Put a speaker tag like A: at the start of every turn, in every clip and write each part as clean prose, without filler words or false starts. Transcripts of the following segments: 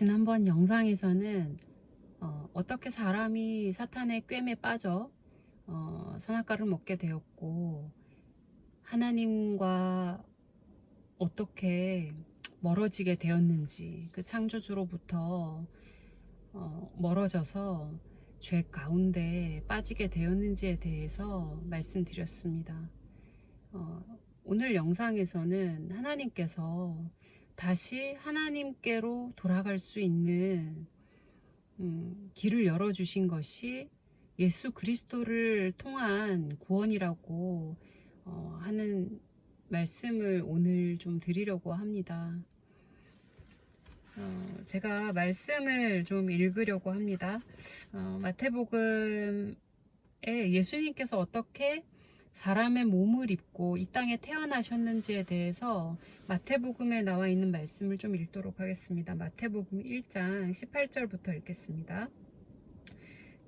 A: 지난번 영상에서는 어떻게 사람이 사탄의 꿰매 빠져 선악과를 먹게 되었고 하나님과 어떻게 멀어지게 되었는지, 그 창조주로부터 멀어져서 죄 가운데 빠지게 되었는지에 대해서 말씀드렸습니다. 오늘 영상에서는 하나님께서 다시 하나님께로 돌아갈 수 있는 길을 열어주신 것이 예수 그리스도를 통한 구원이라고 하는 말씀을 오늘 좀 드리려고 합니다. 제가 말씀을 좀 읽으려고 합니다. 마태복음에 예수님께서 어떻게 사람의 몸을 입고 이 땅에 태어나셨는지에 대해서 마태복음에 나와 있는 말씀을 좀 읽도록 하겠습니다. 마태복음 1장 18절부터 읽겠습니다.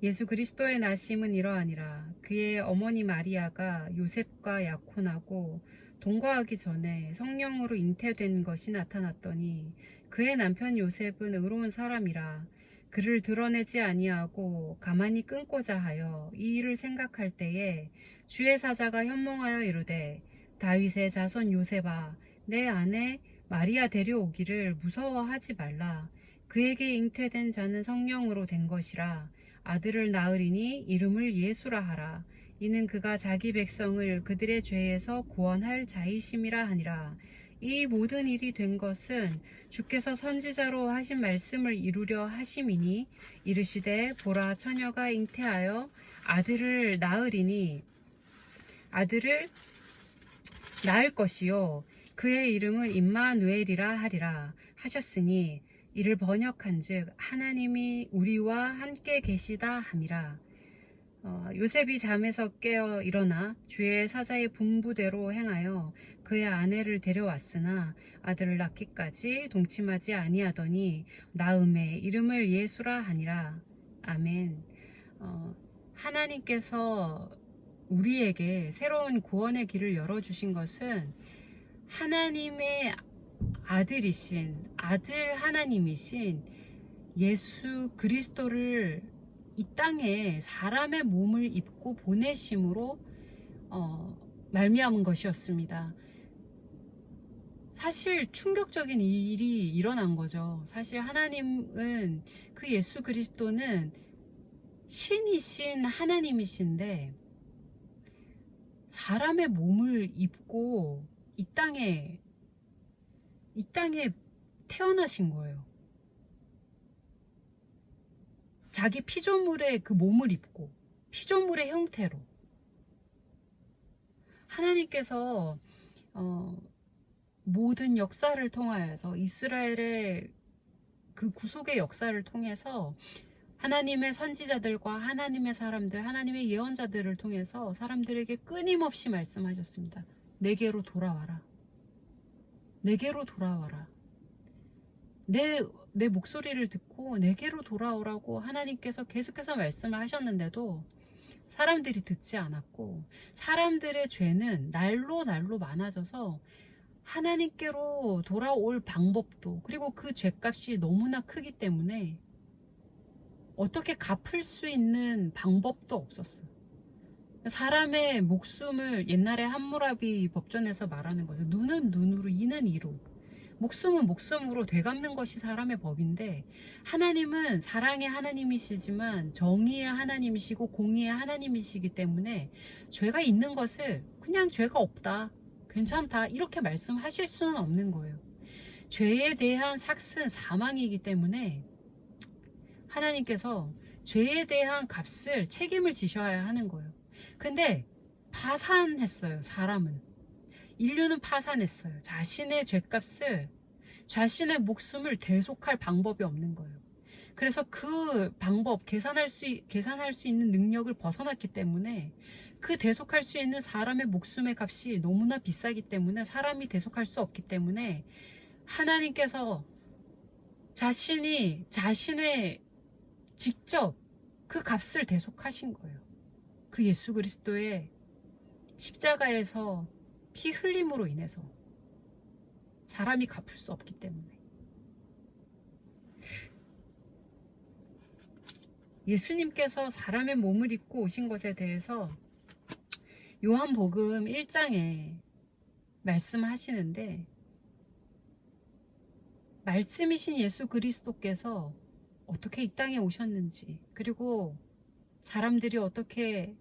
A: 예수 그리스도의 나심은 이러하니라. 그의 어머니 마리아가 요셉과 약혼하고 동거하기 전에 성령으로 잉태된 것이 나타났더니 그의 남편 요셉은 의로운 사람이라 그를 드러내지 아니하고 가만히 끊고자 하여 이 일을 생각할 때에 주의 사자가 현몽하여 이르되 다윗의 자손 요셉아 내 아내 마리아 데려오기를 무서워하지 말라. 그에게 잉태된 자는 성령으로 된 것이라. 아들을 낳으리니 이름을 예수라 하라. 이는 그가 자기 백성을 그들의 죄에서 구원할 자이심이라 하니라. 이 모든 일이 된 것은 주께서 선지자로 하신 말씀을 이루려 하심이니 이르시되 보라 처녀가 잉태하여 아들을 낳으리니 아들을 낳을 것이요 그의 이름은 임마누엘이라 하리라 하셨으니 이를 번역한즉 하나님이 우리와 함께 계시다 함이라. 요셉이 잠에서 깨어 일어나 주의 사자의 분부대로 행하여 그의 아내를 데려왔으나 아들을 낳기까지 동침하지 아니하더니 낳음에 이름을 예수라 하니라. 아멘. 하나님께서 우리에게 새로운 구원의 길을 열어주신 것은 하나님의 아들이신 아들 하나님이신 예수 그리스도를 이 땅에 사람의 몸을 입고 보내심으로 말미암은 것이었습니다. 사실 충격적인 일이 일어난 거죠. 사실 하나님은 그 예수 그리스도는 신이신 하나님이신데 사람의 몸을 입고 이 땅에 태어나신 거예요. 자기 피조물의 그 몸을 입고 피조물의 형태로 하나님께서 모든 역사를 통하여서 이스라엘의 그 구속의 역사를 통해서 하나님의 선지자들과 하나님의 사람들, 하나님의 예언자들을 통해서 사람들에게 끊임없이 말씀하셨습니다. 내게로 돌아와라. 내게로 돌아와라. 내 목소리를 듣고 내게로 돌아오라고 하나님께서 계속해서 말씀을 하셨는데도 사람들이 듣지 않았고 사람들의 죄는 날로 많아져서 하나님께로 돌아올 방법도 그리고 그 죄값이 너무나 크기 때문에 어떻게 갚을 수 있는 방법도 없었어. 사람의 목숨을 옛날에 함무라비 법전에서 말하는 거죠. 눈은 눈으로 이는 이로 목숨은 목숨으로 되갚는 것이 사람의 법인데 하나님은 사랑의 하나님이시지만 정의의 하나님이시고 공의의 하나님이시기 때문에 죄가 있는 것을 그냥 죄가 없다, 괜찮다 이렇게 말씀하실 수는 없는 거예요. 죄에 대한 삭은 사망이기 때문에 하나님께서 죄에 대한 값을 책임을 지셔야 하는 거예요. 근데 파산했어요. 사람은 인류는 파산했어요. 자신의 죄값을 자신의 목숨을 대속할 방법이 없는 거예요. 그래서 그 방법 계산할 수 있는 능력을 벗어났기 때문에 그 대속할 수 있는 사람의 목숨의 값이 너무나 비싸기 때문에 사람이 대속할 수 없기 때문에 하나님께서 자신의 직접 그 값을 대속하신 거예요. 그 예수 그리스도의 십자가에서 피 흘림으로 인해서 사람이 갚을 수 없기 때문에 예수님께서 사람의 몸을 입고 오신 것에 대해서 요한복음 1장에 말씀하시는데, 말씀이신 예수 그리스도께서 어떻게 이 땅에 오셨는지, 그리고 사람들이 어떻게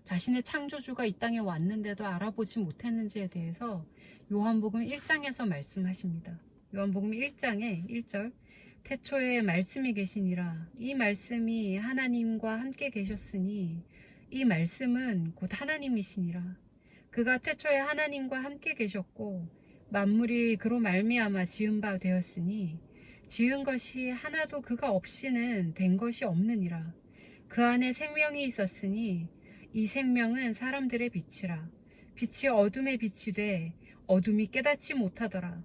A: 자신의 창조주가 이 땅에 왔는데도 알아보지 못했는지에 대해서 요한복음 1장에서 말씀하십니다. 요한복음 1장에 1절, 태초에 말씀이 계시니라. 이 말씀이 하나님과 함께 계셨으니 이 말씀은 곧 하나님이시니라. 그가 태초에 하나님과 함께 계셨고 만물이 그로 말미암아 지은 바 되었으니 지은 것이 하나도 그가 없이는 된 것이 없느니라. 그 안에 생명이 있었으니 이 생명은 사람들의 빛이라. 빛이 어둠에 빛이 돼 어둠이 깨닫지 못하더라.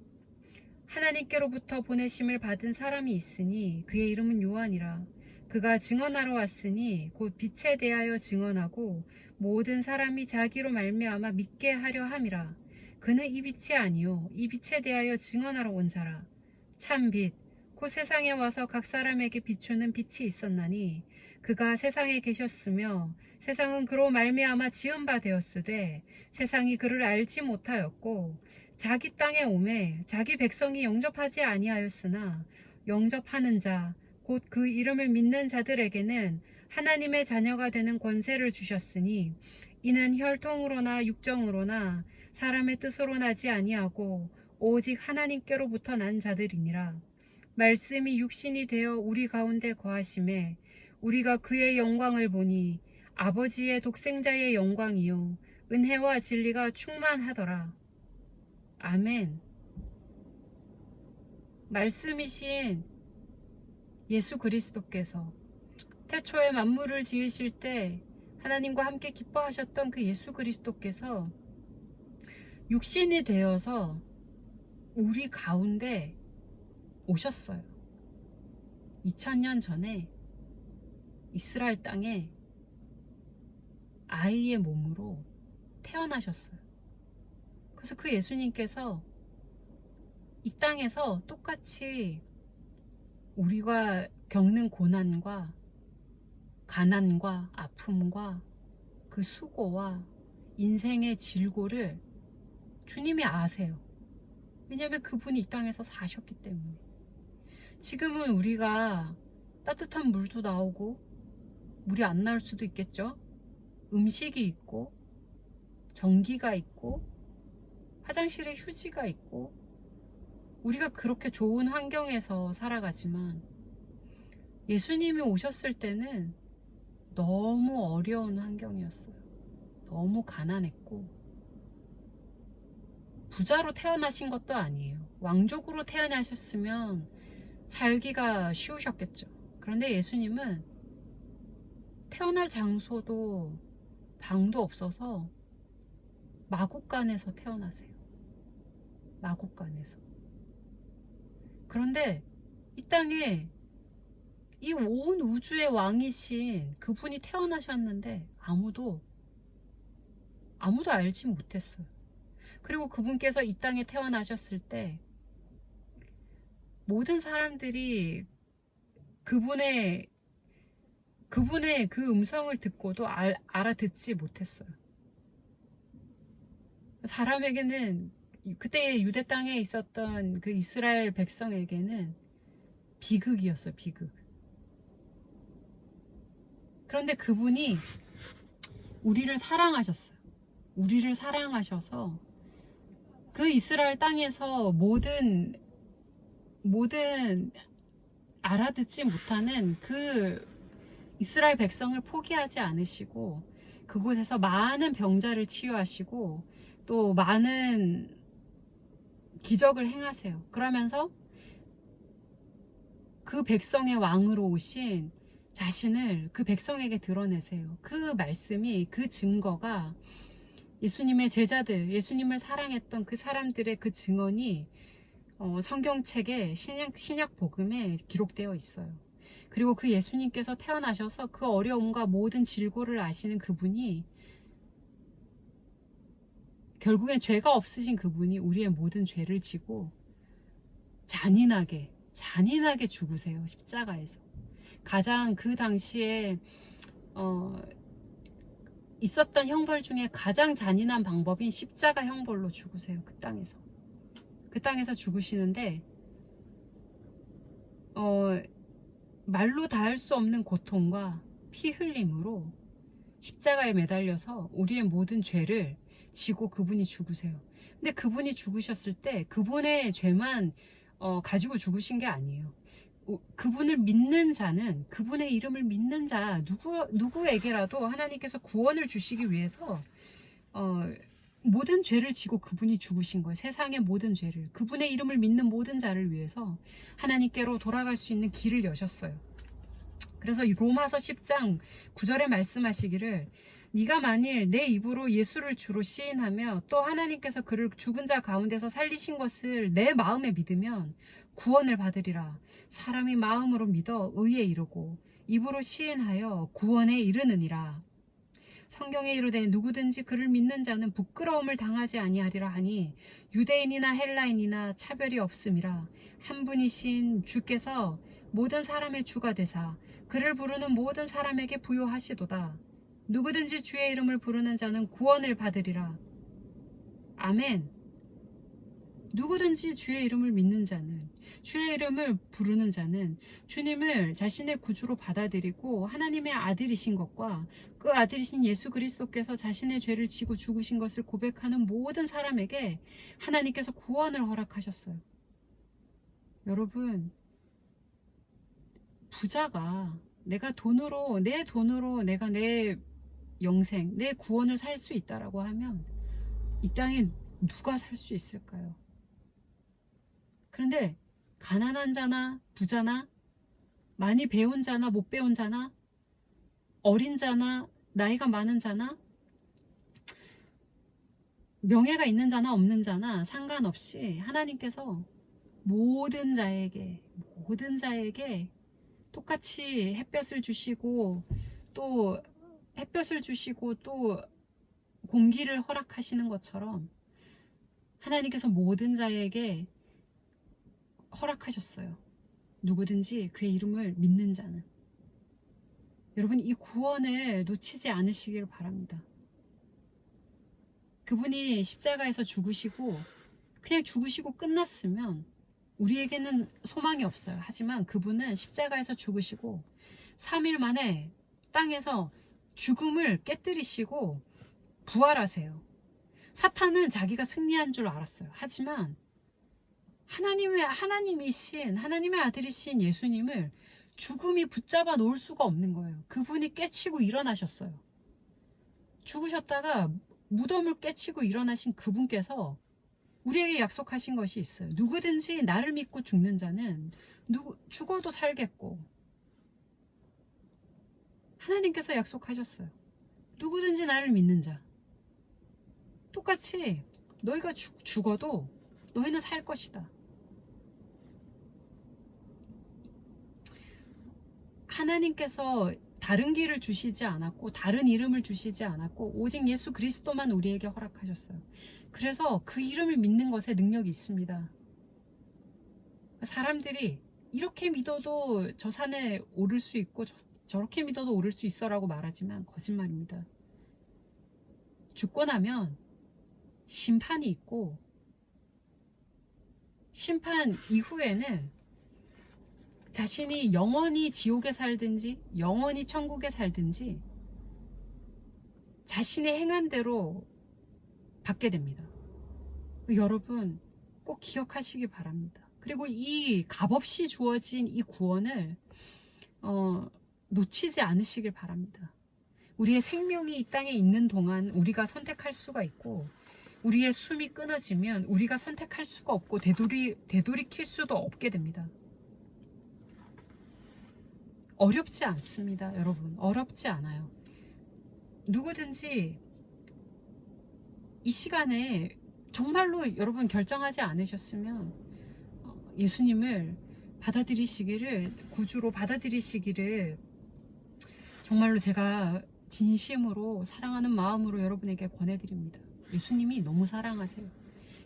A: 하나님께로부터 보내심을 받은 사람이 있으니 그의 이름은 요한이라. 그가 증언하러 왔으니 곧 빛에 대하여 증언하고 모든 사람이 자기로 말미암아 믿게 하려 함이라. 그는 이 빛이 아니요 이 빛에 대하여 증언하러 온 자라. 참 빛, 곧 세상에 와서 각 사람에게 비추는 빛이 있었나니 그가 세상에 계셨으며 세상은 그로 말미암아 지은 바 되었으되 세상이 그를 알지 못하였고 자기 땅에 오매 자기 백성이 영접하지 아니하였으나 영접하는 자 곧 그 이름을 믿는 자들에게는 하나님의 자녀가 되는 권세를 주셨으니 이는 혈통으로나 육정으로나 사람의 뜻으로 나지 아니하고 오직 하나님께로부터 난 자들이니라. 말씀이 육신이 되어 우리 가운데 거하심에 우리가 그의 영광을 보니 아버지의 독생자의 영광이요 은혜와 진리가 충만하더라. 아멘. 말씀이신 예수 그리스도께서 태초에 만물을 지으실 때 하나님과 함께 기뻐하셨던 그 예수 그리스도께서 육신이 되어서 우리 가운데 오셨어요. 2000년 전에 이스라엘 땅에 아이의 몸으로 태어나셨어요. 그래서 그 예수님께서 이 땅에서 똑같이 우리가 겪는 고난과 가난과 아픔과 그 수고와 인생의 질고를 주님이 아세요. 왜냐하면 그분이 이 땅에서 사셨기 때문에. 지금은 우리가 따뜻한 물도 나오고 물이 안 나올 수도 있겠죠. 음식이 있고 전기가 있고 화장실에 휴지가 있고 우리가 그렇게 좋은 환경에서 살아가지만 예수님이 오셨을 때는 너무 어려운 환경이었어요. 너무 가난했고 부자로 태어나신 것도 아니에요. 왕족으로 태어나셨으면 살기가 쉬우셨겠죠. 그런데 예수님은 태어날 장소도 방도 없어서 마국간에서 태어나세요. 마국간에서. 그런데 이 땅에 이 온 우주의 왕이신 그분이 태어나셨는데 아무도 알지 못했어요. 그리고 그분께서 이 땅에 태어나셨을 때 모든 사람들이 그분의 그 음성을 듣고도 알아듣지 못했어요. 사람에게는 그때 유대 땅에 있었던 그 이스라엘 백성에게는 비극이었어요. 비극. 그런데 그분이 우리를 사랑하셨어요. 우리를 사랑하셔서 그 이스라엘 땅에서 모든 알아듣지 못하는 그 이스라엘 백성을 포기하지 않으시고 그곳에서 많은 병자를 치유하시고 또 많은 기적을 행하세요. 그러면서 그 백성의 왕으로 오신 자신을 그 백성에게 드러내세요. 그 말씀이, 그 증거가 예수님의 제자들, 예수님을 사랑했던 그 사람들의 그 증언이 성경책에 신약 복음에 기록되어 있어요. 그리고 그 예수님께서 태어나셔서 그 어려움과 모든 질고를 아시는 그분이 결국엔 죄가 없으신 그분이 우리의 모든 죄를 지고 잔인하게 죽으세요. 십자가에서. 가장 그 당시에 있었던 형벌 중에 가장 잔인한 방법인 십자가 형벌로 죽으세요. 그 땅에서 죽으시는데 말로 닿을 수 없는 고통과 피 흘림으로 십자가에 매달려서 우리의 모든 죄를 지고 그분이 죽으세요. 근데 그분이 죽으셨을 때 그분의 죄만 가지고 죽으신 게 아니에요. 그분을 믿는 자는, 그분의 이름을 믿는 자 누구에게라도 하나님께서 구원을 주시기 위해서 모든 죄를 지고 그분이 죽으신 거예요. 세상의 모든 죄를, 그분의 이름을 믿는 모든 자를 위해서 하나님께로 돌아갈 수 있는 길을 여셨어요. 그래서 로마서 10장 9절에 말씀하시기를, 네가 만일 내 입으로 예수를 주로 시인하며 또 하나님께서 그를 죽은 자 가운데서 살리신 것을 내 마음에 믿으면 구원을 받으리라. 사람이 마음으로 믿어 의에 이르고 입으로 시인하여 구원에 이르느니라. 성경에 이르되 누구든지 그를 믿는 자는 부끄러움을 당하지 아니하리라 하니 유대인이나 헬라인이나 차별이 없음이라. 한 분이신 주께서 모든 사람의 주가 되사 그를 부르는 모든 사람에게 부요하시도다. 누구든지 주의 이름을 부르는 자는 구원을 받으리라. 아멘. 누구든지 주의 이름을 믿는 자는, 주의 이름을 부르는 자는 주님을 자신의 구주로 받아들이고 하나님의 아들이신 것과 그 아들이신 예수 그리스도께서 자신의 죄를 지고 죽으신 것을 고백하는 모든 사람에게 하나님께서 구원을 허락하셨어요. 여러분, 부자가 내가 내 돈으로 내가 내 영생, 내 구원을 살 수 있다라고 하면 이 땅에 누가 살 수 있을까요? 그런데 가난한 자나 부자나 많이 배운 자나 못 배운 자나 어린 자나 나이가 많은 자나 명예가 있는 자나 없는 자나 상관없이 하나님께서 모든 자에게 똑같이 햇볕을 주시고 또 공기를 허락하시는 것처럼 하나님께서 모든 자에게 허락하셨어요. 누구든지 그의 이름을 믿는 자는. 여러분, 이 구원을 놓치지 않으시길 바랍니다. 그분이 십자가에서 그냥 죽으시고 끝났으면 우리에게는 소망이 없어요. 하지만 그분은 십자가에서 죽으시고 3일 만에 땅에서 죽음을 깨뜨리시고 부활하세요. 사탄은 자기가 승리한 줄 알았어요. 하지만 하나님의 아들이신 예수님을 죽음이 붙잡아 놓을 수가 없는 거예요. 그분이 깨치고 일어나셨어요. 죽으셨다가 무덤을 깨치고 일어나신 그분께서 우리에게 약속하신 것이 있어요. 누구든지 나를 믿고 죽는 자는 죽어도 살겠고, 하나님께서 약속하셨어요. 누구든지 나를 믿는 자, 똑같이 너희가 죽어도 너희는 살 것이다. 하나님께서 다른 길을 주시지 않았고 다른 이름을 주시지 않았고 오직 예수 그리스도만 우리에게 허락하셨어요. 그래서 그 이름을 믿는 것에 능력이 있습니다. 사람들이 이렇게 믿어도 저 산에 오를 수 있고 저렇게 믿어도 오를 수 있어 라고 말하지만 거짓말입니다. 죽고 나면 심판이 있고 심판 이후에는 자신이 영원히 지옥에 살든지 영원히 천국에 살든지 자신의 행한 대로 받게 됩니다. 여러분 꼭 기억하시기 바랍니다. 그리고 이 값없이 주어진 이 구원을 놓치지 않으시길 바랍니다. 우리의 생명이 이 땅에 있는 동안 우리가 선택할 수가 있고 우리의 숨이 끊어지면 우리가 선택할 수가 없고 되돌이킬 수도 없게 됩니다. 어렵지 않습니다, 여러분. 어렵지 않아요. 누구든지 이 시간에 정말로 여러분 결정하지 않으셨으면 예수님을 구주로 받아들이시기를 정말로 제가 진심으로 사랑하는 마음으로 여러분에게 권해드립니다. 예수님이 너무 사랑하세요.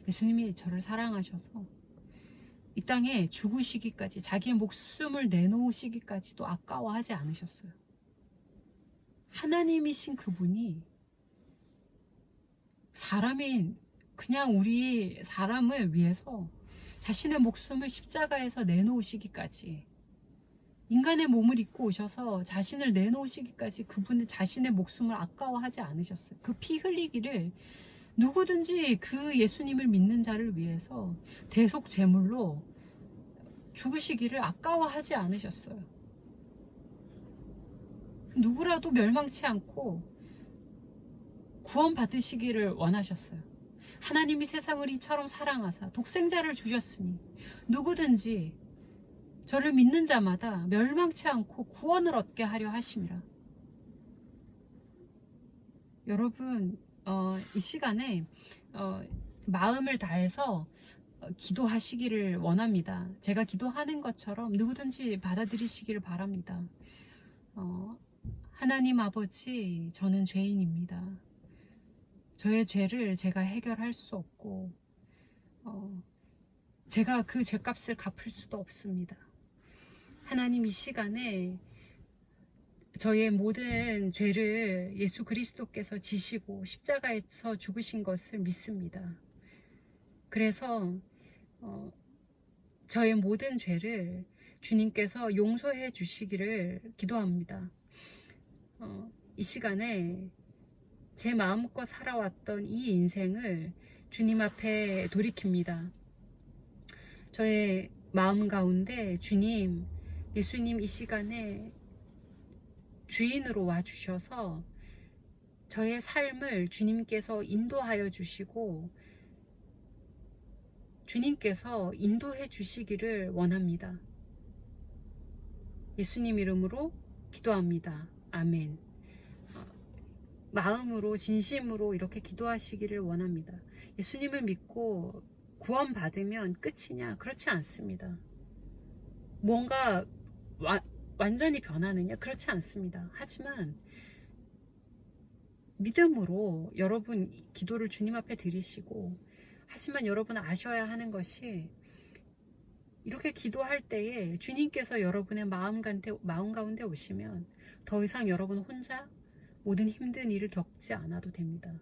A: 예수님이 저를 사랑하셔서 이 땅에 죽으시기까지, 자기의 목숨을 내놓으시기까지도 아까워하지 않으셨어요. 하나님이신 그분이 그냥 우리 사람을 위해서 자신의 목숨을 십자가에서 내놓으시기까지, 인간의 몸을 입고 오셔서 자신을 내놓으시기까지 그분은 자신의 목숨을 아까워하지 않으셨어요. 그 피 흘리기를 누구든지 그 예수님을 믿는 자를 위해서 대속 제물로 죽으시기를 아까워하지 않으셨어요. 누구라도 멸망치 않고 구원 받으시기를 원하셨어요. 하나님이 세상을 이처럼 사랑하사 독생자를 주셨으니 누구든지 저를 믿는 자마다 멸망치 않고 구원을 얻게 하려 하심이라. 여러분, 이 시간에 마음을 다해서 기도하시기를 원합니다. 제가 기도하는 것처럼 누구든지 받아들이시기를 바랍니다. 하나님 아버지, 저는 죄인입니다. 저의 죄를 제가 해결할 수 없고 제가 그 죄값을 갚을 수도 없습니다. 하나님, 이 시간에 저의 모든 죄를 예수 그리스도께서 지시고 십자가에서 죽으신 것을 믿습니다. 그래서 저의 모든 죄를 주님께서 용서해 주시기를 기도합니다. 이 시간에 제 마음껏 살아왔던 이 인생을 주님 앞에 돌이킵니다. 저의 마음 가운데 주님, 예수님 이 시간에 주인으로 와주셔서 저의 삶을 주님께서 인도하여 주시고 주님께서 인도해 주시기를 원합니다. 예수님 이름으로 기도합니다. 아멘. 마음으로 진심으로 이렇게 기도하시기를 원합니다. 예수님을 믿고 구원받으면 끝이냐? 그렇지 않습니다. 뭔가 완전히 변하느냐? 그렇지 않습니다. 하지만 믿음으로 여러분 기도를 주님 앞에 드리시고, 하지만 여러분 아셔야 하는 것이, 이렇게 기도할 때에 주님께서 여러분의 마음 가운데 오시면 더 이상 여러분 혼자 모든 힘든 일을 겪지 않아도 됩니다.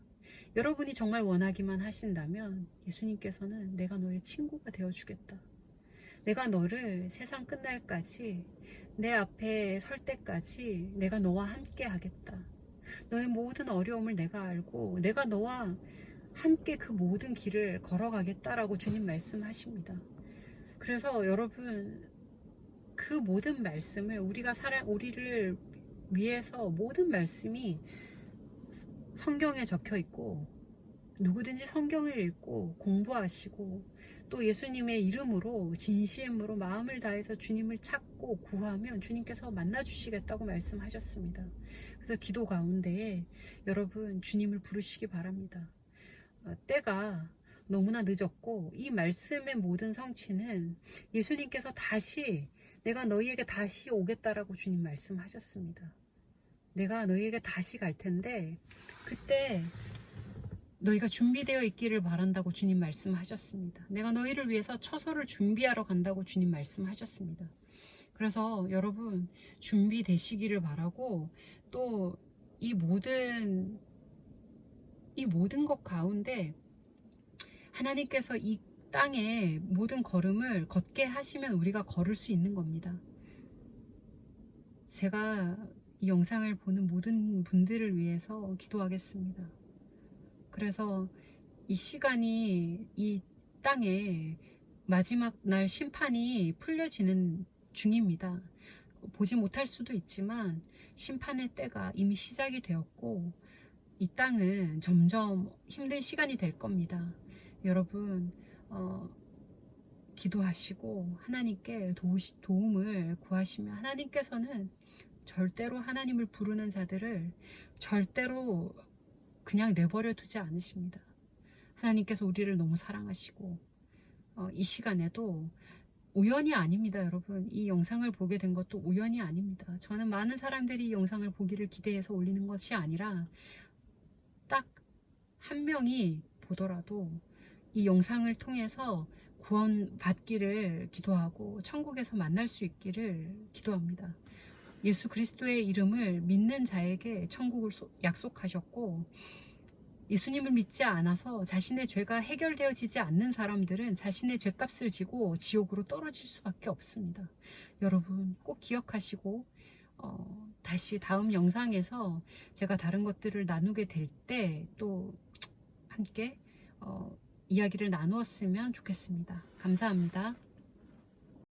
A: 여러분이 정말 원하기만 하신다면 예수님께서는 내가 너의 친구가 되어주겠다. 내가 너를 세상 끝날까지, 내 앞에 설 때까지 내가 너와 함께 하겠다. 너의 모든 어려움을 내가 알고 내가 너와 함께 그 모든 길을 걸어가겠다라고 주님 말씀하십니다. 그래서 여러분, 그 모든 말씀을 우리를 위해서 모든 말씀이 성경에 적혀 있고, 누구든지 성경을 읽고 공부하시고 또 예수님의 이름으로 진심으로 마음을 다해서 주님을 찾고 구하면 주님께서 만나주시겠다고 말씀하셨습니다. 그래서 기도 가운데에 여러분 주님을 부르시기 바랍니다. 때가 너무나 늦었고 이 말씀의 모든 성취는 예수님께서 내가 너희에게 다시 오겠다라고 주님 말씀하셨습니다. 내가 너희에게 다시 갈 텐데 그때 너희가 준비되어 있기를 바란다고 주님 말씀하셨습니다. 내가 너희를 위해서 처소를 준비하러 간다고 주님 말씀하셨습니다. 그래서 여러분 준비되시기를 바라고, 또 이 모든 것 가운데 하나님께서 이 땅에 모든 걸음을 걷게 하시면 우리가 걸을 수 있는 겁니다. 제가 이 영상을 보는 모든 분들을 위해서 기도하겠습니다. 그래서 이 시간이 이 땅에 마지막 날 심판이 풀려지는 중입니다. 보지 못할 수도 있지만 심판의 때가 이미 시작이 되었고 이 땅은 점점 힘든 시간이 될 겁니다. 여러분 기도하시고 하나님께 도움을 구하시면 하나님께서는 절대로 하나님을 부르는 자들을 절대로 그냥 내버려 두지 않으십니다. 하나님께서 우리를 너무 사랑하시고 이 시간에도 우연이 아닙니다. 여러분, 이 영상을 보게 된 것도 우연이 아닙니다. 저는 많은 사람들이 이 영상을 보기를 기대해서 올리는 것이 아니라 딱 한 명이 보더라도 이 영상을 통해서 구원 받기를 기도하고 천국에서 만날 수 있기를 기도합니다. 예수 그리스도의 이름을 믿는 자에게 천국을 약속하셨고, 예수님을 믿지 않아서 자신의 죄가 해결되어지지 않는 사람들은 자신의 죄값을 지고 지옥으로 떨어질 수밖에 없습니다. 여러분 꼭 기억하시고, 다시 다음 영상에서 제가 다른 것들을 나누게 될 때 또 함께 이야기를 나누었으면 좋겠습니다. 감사합니다.